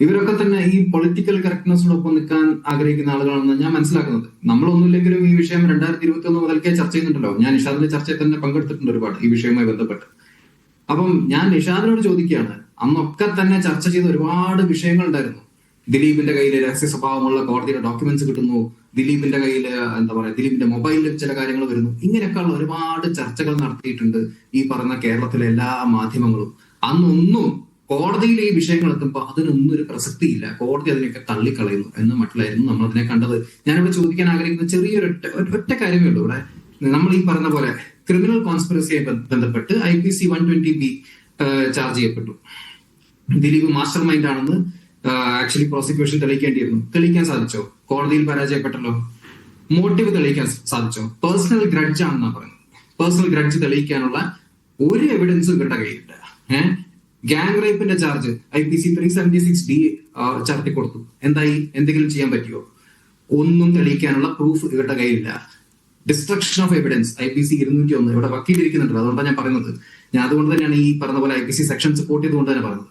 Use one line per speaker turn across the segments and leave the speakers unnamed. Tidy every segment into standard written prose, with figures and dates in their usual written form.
ഇവരൊക്കെ തന്നെ ഈ പൊളിറ്റിക്കൽ കറക്റ്റ്നെസ്സിനൊപ്പം നിൽക്കാൻ ആഗ്രഹിക്കുന്ന ആളുകളാണെന്ന് ഞാൻ മനസ്സിലാക്കുന്നത്. നമ്മളൊന്നുമില്ലെങ്കിലും ഈ വിഷയം 2021 മുതൽക്കേ ചർച്ച ചെയ്യുന്നുണ്ടല്ലോ. ഞാൻ നിഷാദിന്റെ ചർച്ചയിൽ തന്നെ പങ്കെടുത്തിട്ടുണ്ട് ഒരുപാട് ഈ വിഷയവുമായി ബന്ധപ്പെട്ട്. അപ്പം ഞാൻ നിഷാദിനോട് ചോദിക്കുകയാണ്, അന്നൊക്കെ തന്നെ ചർച്ച ചെയ്ത ഒരുപാട് വിഷയങ്ങൾ ഉണ്ടായിരുന്നു. ദിലീപിന്റെ കയ്യിൽ രഹസ്യ സ്വഭാവമുള്ള കോടതിയുടെ ഡോക്യുമെന്റ്സ് കിട്ടുന്നു, ദിലീപിന്റെ കയ്യിൽ എന്താ പറയാ, ദിലീപിന്റെ മൊബൈലിൽ ചില കാര്യങ്ങൾ വരുന്നു, ഇങ്ങനെയൊക്കെയുള്ള ഒരുപാട് ചർച്ചകൾ നടത്തിയിട്ടുണ്ട് ഈ പറഞ്ഞ കേരളത്തിലെ എല്ലാ മാധ്യമങ്ങളും. അന്നൊന്നും കോടതിയിൽ ഈ വിഷയങ്ങൾ എത്തുമ്പോൾ അതിനൊന്നും ഒരു പ്രസക്തിയില്ല, കോടതി അതിനെയൊക്കെ തള്ളിക്കളയുന്നു എന്ന മട്ടിലായിരുന്നു നമ്മൾ അതിനെ കണ്ടത്. ഞാനിവിടെ ചോദിക്കാൻ ആഗ്രഹിക്കുന്ന ചെറിയൊരു ഒറ്റ കാര്യമേ ഉള്ളൂ. ഇവിടെ നമ്മൾ ഈ പറഞ്ഞ പോലെ ക്രിമിനൽ കോൺസ്പിറസിയെ ബന്ധപ്പെട്ട് IPC 120B ചാർജ് ചെയ്യപ്പെട്ടു. ദിലീപ് മാസ്റ്റർ മൈൻഡ് ആണെന്ന് ആക്ച്വലി പ്രോസിക്യൂഷൻ തെളിയിക്കേണ്ടിയിരുന്നു. തെളിയിക്കാൻ സാധിച്ചോ? കോടതിയിൽ പരാജയപ്പെട്ടല്ലോ. മോട്ടീവ് തെളിയിക്കാൻ സാധിച്ചോ? പേഴ്സണൽ ഗ്രഡ്ജ് ആണെന്നാ പറയുന്നത്. പേഴ്സണൽ ഗ്രഡ്ജ് തെളിയിക്കാനുള്ള ഒരു എവിഡൻസും ഇവരുടെ കയ്യിലില്ല. ഗാങ് റേപ്പിന്റെ ചാർജ് IPC 376D ചാർത്തി കൊടുത്തു. എന്തായി? എന്തെങ്കിലും ചെയ്യാൻ പറ്റിയോ? ഒന്നും തെളിയിക്കാനുള്ള പ്രൂഫ് ഇവരുടെ കയ്യിലില്ല. ഡിസ്ട്രക്ഷൻ ഓഫ് എവിഡൻസ് IPC 201 ഇവിടെ വക്കീലിരിക്കുന്നുണ്ട്. അതുകൊണ്ടാണ് ഞാൻ പറയുന്നത്. ഞാൻ അതുകൊണ്ട് തന്നെയാണ് ഈ പറഞ്ഞ പോലെ IPC സെക്ഷൻസ് കോട്ട് ചെയ്തുകൊണ്ട് തന്നെ പറയുന്നത്.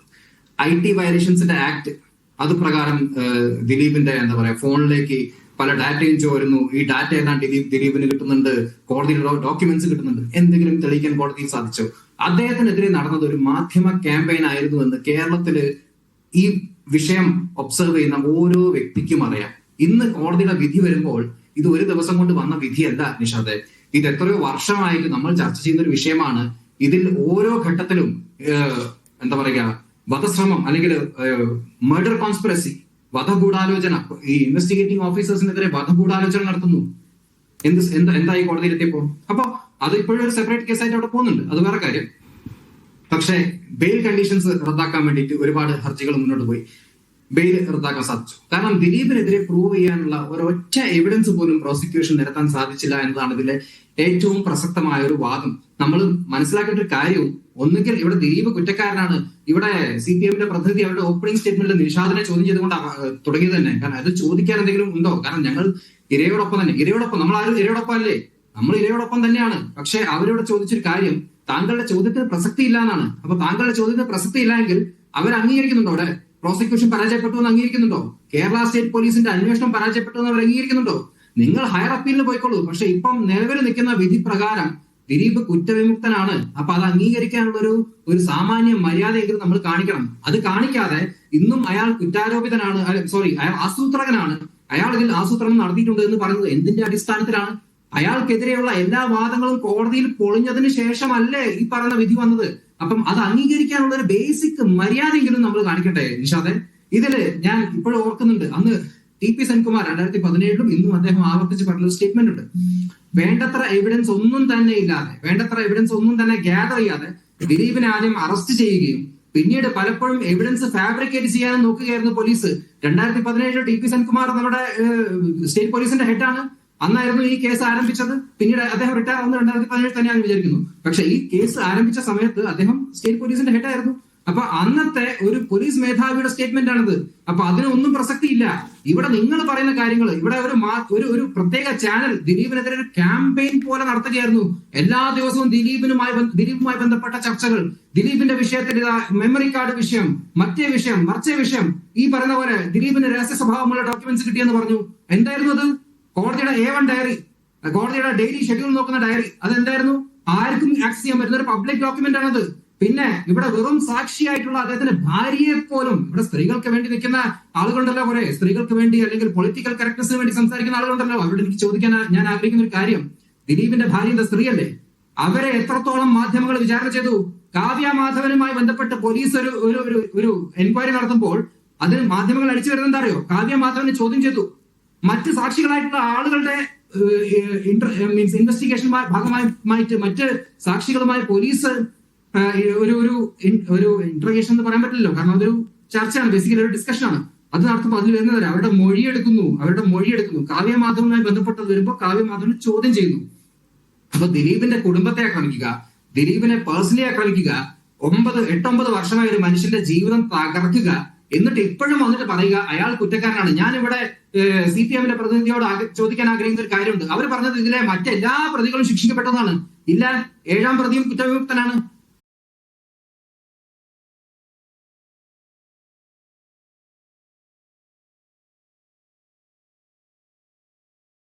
IT വയലേഷൻസിന്റെ ആക്ട് അത് പ്രകാരം ദിലീപിന്റെ എന്താ പറയാ ഫോണിലേക്ക് പല ഡാറ്റയും ചോരുന്നു. ഈ ഡാറ്റ എല്ലാം ദിലീപിന് കിട്ടുന്നുണ്ട്, കോടതിയിലുള്ള ഡോക്യുമെന്റ്സ് കിട്ടുന്നുണ്ട്. എന്തെങ്കിലും തെളിയിക്കാൻ കോടതിയിൽ സാധിച്ചോ? അദ്ദേഹത്തിനെതിരെ നടന്നത് ഒരു മാധ്യമ ക്യാമ്പയിൻ ആയിരുന്നു എന്ന് കേരളത്തില് ഈ വിഷയം ഒബ്സർവ് ചെയ്യുന്ന ഓരോ വ്യക്തിക്കും അറിയാം. ഇന്ന് കോടതിയുടെ വിധി വരുമ്പോൾ ഇത് ഒരു ദിവസം കൊണ്ട് വന്ന വിധിയല്ല നിഷാദെ. ഇത് എത്രയോ വർഷമായിട്ട് നമ്മൾ ചർച്ച ചെയ്യുന്ന ഒരു വിഷയമാണ്. ഇതിൽ ഓരോ ഘട്ടത്തിലും എന്താ പറയുക, വധശ്രമം അല്ലെങ്കിൽ മർഡർ കോൺസ്പിറസി, വധഗൂഢാലോചന, ഈ ഇൻവെസ്റ്റിഗേറ്റിംഗ് ഓഫീസേഴ്സിനെതിരെ വധഗൂഢാലോചന നടത്തുന്നു. എന്തായി കോടതിയിൽ എത്തിയപ്പോ? അപ്പൊ അത് ഇപ്പോഴും ഒരു സെപ്പറേറ്റ് കേസായിട്ട് അവിടെ പോകുന്നുണ്ട്, അത് വേറെ കാര്യം. പക്ഷേ ബെയിൽ കണ്ടീഷൻസ് റദ്ദാക്കാൻ വേണ്ടിയിട്ട് ഒരുപാട് ഹർജികൾ മുന്നോട്ട് പോയി. ബെയിൽ റദ്ദാക്കാൻ സാധിച്ചു. കാരണം ദിലീപിനെതിരെ പ്രൂവ് ചെയ്യാനുള്ള ഒരൊറ്റ എവിഡൻസ് പോലും പ്രോസിക്യൂഷൻ നിരത്താൻ സാധിച്ചില്ല എന്നതാണ് ഇതിലെ ഏറ്റവും പ്രസക്തമായ ഒരു വാദം. നമ്മൾ മനസ്സിലാക്കേണ്ട ഒരു കാര്യവും, ഒന്നുകിൽ ഇവിടെ ദിലീപ് കുറ്റക്കാരനാണ്. ഇവിടെ CPM പ്രതിനിധി അവരുടെ ഓപ്പണിംഗ് സ്റ്റേറ്റ്മെന്റിൽ നിഷാദിനെ ചോദ്യം ചെയ്തുകൊണ്ട് തുടങ്ങിയത് തന്നെ. കാരണം അത് ചോദിക്കാൻ എന്തെങ്കിലും ഉണ്ടോ? കാരണം ഞങ്ങൾ ഇരയോടൊപ്പം തന്നെ, നമ്മൾ ആരും ഇരയോടൊപ്പം അല്ലേ, നമ്മൾ ഇരയോടൊപ്പം തന്നെയാണ്. പക്ഷെ അവരോട് ചോദിച്ചൊരു കാര്യം, താങ്കളുടെ ചോദ്യത്തിന് പ്രസക്തി ഇല്ല എന്നാണ്. അപ്പൊ താങ്കളുടെ ചോദ്യത്തിന് പ്രസക്തി ഇല്ല എങ്കിൽ അവർ അംഗീകരിക്കുന്നുണ്ടോ? അവിടെ പ്രോസിക്യൂഷൻ പരാജയപ്പെട്ടു എന്ന് അംഗീകരിക്കുന്നുണ്ടോ? കേരള സ്റ്റേറ്റ് പോലീസിന്റെ അന്വേഷണം പരാജയപ്പെട്ടു എന്ന് അവർ അംഗീകരിക്കുന്നുണ്ടോ? നിങ്ങൾ ഹയർ അപ്പീലിന് പോയിക്കോളൂ. പക്ഷെ ഇപ്പം നിലവിൽ നിൽക്കുന്ന വിധി പ്രകാരം ദിലീപ് കുറ്റവിമുക്തനാണ്. അപ്പൊ അത് അംഗീകരിക്കാനുള്ള ഒരു സാമാന്യ മര്യാദയെങ്കിലും നമ്മൾ കാണിക്കണം. അത് കാണിക്കാതെ ഇന്നും അയാൾ കുറ്റാരോപിതനാണ്, അയാൾ ആസൂത്രകനാണ്, അയാൾ ഇതിൽ ആസൂത്രണം നടത്തിയിട്ടുണ്ട് എന്ന് പറയുന്നത് എന്തിന്റെ അടിസ്ഥാനത്തിലാണ്? അയാൾക്കെതിരെയുള്ള എല്ലാ വാദങ്ങളും കോടതിയിൽ പൊളിഞ്ഞതിന് ശേഷമല്ലേ ഈ പറയുന്ന വിധി വന്നത്. അപ്പം അത് അംഗീകരിക്കാനുള്ള ഒരു ബേസിക് മര്യാദയെങ്കിലും നമ്മൾ കാണിക്കട്ടെ നിഷാദെ. ഇതില് ഞാൻ ഇപ്പോഴും ഓർക്കുന്നുണ്ട്, അന്ന് TP സെൻകുമാർ 2017 ഇന്നും അദ്ദേഹം ആവർത്തിച്ച് പറഞ്ഞൊരു സ്റ്റേറ്റ്മെന്റ് ഉണ്ട്. വേണ്ടത്ര എവിഡൻസ് ഒന്നും തന്നെ ഗ്യാദർ ചെയ്യാതെ ദിലീപിനെ ആദ്യം അറസ്റ്റ് ചെയ്യുകയും പിന്നീട് പലപ്പോഴും എവിഡൻസ് ഫാബ്രിക്കേറ്റ് ചെയ്യാനും നോക്കുകയായിരുന്നു പോലീസ്. 2017 TP സെൻകുമാർ നമ്മുടെ സ്റ്റേറ്റ് പോലീസിന്റെ ഹെഡാണ്. അന്നായിരുന്നു ഈ കേസ് ആരംഭിച്ചത്. പിന്നീട് അദ്ദേഹം റിട്ടയർ ആവുന്ന 2017 തന്നെയാണ് വിചാരിക്കുന്നു. പക്ഷെ ഈ കേസ് ആരംഭിച്ച സമയത്ത് അദ്ദേഹം സ്റ്റേറ്റ് പോലീസിന്റെ ഹെഡായിരുന്നു. അപ്പൊ അന്നത്തെ ഒരു പോലീസ് മേധാവിയുടെ സ്റ്റേറ്റ്മെന്റ് ആണിത്. അപ്പൊ അതിനൊന്നും പ്രസക്തിയില്ല. ഇവിടെ നിങ്ങൾ പറയുന്ന കാര്യങ്ങൾ, ഇവിടെ ഒരു പ്രത്യേക ചാനൽ ദിലീപിനെതിരെ ഒരു ക്യാമ്പയിൻ പോലെ നടത്തുകയായിരുന്നു. എല്ലാ ദിവസവും ദിലീപുമായി ബന്ധപ്പെട്ട ചർച്ചകൾ, ദിലീപിന്റെ വിഷയത്തിൽ മെമ്മറി കാർഡ് വിഷയം, മറ്റേ വിഷയം, ഈ പറയുന്ന പോലെ ദിലീപിന് രഹസ്യ സ്വഭാവമുള്ള ഡോക്യുമെന്റ്സ് കിട്ടിയെന്ന് പറഞ്ഞു. എന്തായിരുന്നു അത്? കോടതിയുടെ A1 ഡയറി, കോടതിയുടെ ഡെയിലി ഷെഡ്യൂൾ നോക്കുന്ന ഡയറി. അതെന്തായിരുന്നു? ആർക്കും ആക്സസ് ചെയ്യാൻ പറ്റുന്ന ഒരു പബ്ലിക് ഡോക്യുമെന്റ് ആണത്. പിന്നെ ഇവിടെ വെറും സാക്ഷിയായിട്ടുള്ള അദ്ദേഹത്തിന്റെ ഭാര്യയെ പോലും, ഇവിടെ സ്ത്രീകൾക്ക് വേണ്ടി നിൽക്കുന്ന ആളുകളുണ്ടല്ലോ, കുറെ സ്ത്രീകൾക്ക് വേണ്ടി അല്ലെങ്കിൽ പൊളിറ്റിക്കൽ കറക്റ്റ്നസിന് വേണ്ടി സംസാരിക്കുന്ന ആളുകളുണ്ടല്ലോ. അവരോട് എനിക്ക് ചോദിക്കാൻ ഞാൻ ആഗ്രഹിക്കുന്ന ഒരു കാര്യം, ദിലീപിന്റെ ഭാര്യയുടെ സ്ത്രീയല്ലേ, അവരെ എത്രത്തോളം മാധ്യമങ്ങൾ വിചാരണ ചെയ്തു? കാവ്യ മാധവനുമായി ബന്ധപ്പെട്ട് പോലീസ് ഒരു എൻക്വയറി നടത്തുമ്പോൾ അതിന് മാധ്യമങ്ങൾ അടിച്ചു വരുന്നത് എന്താ അറിയോ? കാവ്യ മാധവനെ ചോദ്യം ചെയ്തു. മറ്റ് സാക്ഷികളായിട്ടുള്ള ആളുകളുടെ ഇൻവെസ്റ്റിഗേഷനുമായി ഭാഗമായിട്ട് മറ്റ് സാക്ഷികളുമായി പോലീസ് ഒരു ഇന്റർഗേഷൻ എന്ന് പറയാൻ പറ്റില്ലല്ലോ, കാരണം അതൊരു ചർച്ചയാണ്, ബേസിക്കലി ഒരു ഡിസ്കഷനാണ്. അത് നടത്തുമ്പോൾ അതിൽ വരുന്നവരെ അവരുടെ മൊഴിയെടുക്കുന്നു. കാവ്യ മാധവനുമായി ബന്ധപ്പെട്ടത് വരുമ്പോൾ കാവ്യ മാധവനെ ചോദ്യം ചെയ്യുന്നു. അപ്പൊ ദിലീപിന്റെ കുടുംബത്തെ ആക്രമിക്കുക, ദിലീപിനെ പേഴ്സണലി ആക്രമിക്കുക, 8-9 വർഷമായ ഒരു മനുഷ്യന്റെ ജീവിതം തകർക്കുക, എന്നിട്ട് ഇപ്പോഴും വന്നിട്ട് പറയുക അയാൾ കുറ്റക്കാരനാണ്. ഞാനിവിടെ CPM പ്രതിനിധിയോട് ചോദിക്കാൻ ആഗ്രഹിക്കുന്ന ഒരു കാര്യമുണ്ട്. അവർ പറഞ്ഞത് ഇതിലെ മറ്റെല്ലാ പ്രതികളും ശിക്ഷിക്കപ്പെട്ടതാണ്. ഇല്ല, 7ാം പ്രതിയും കുറ്റവിമുക്തനാണ്.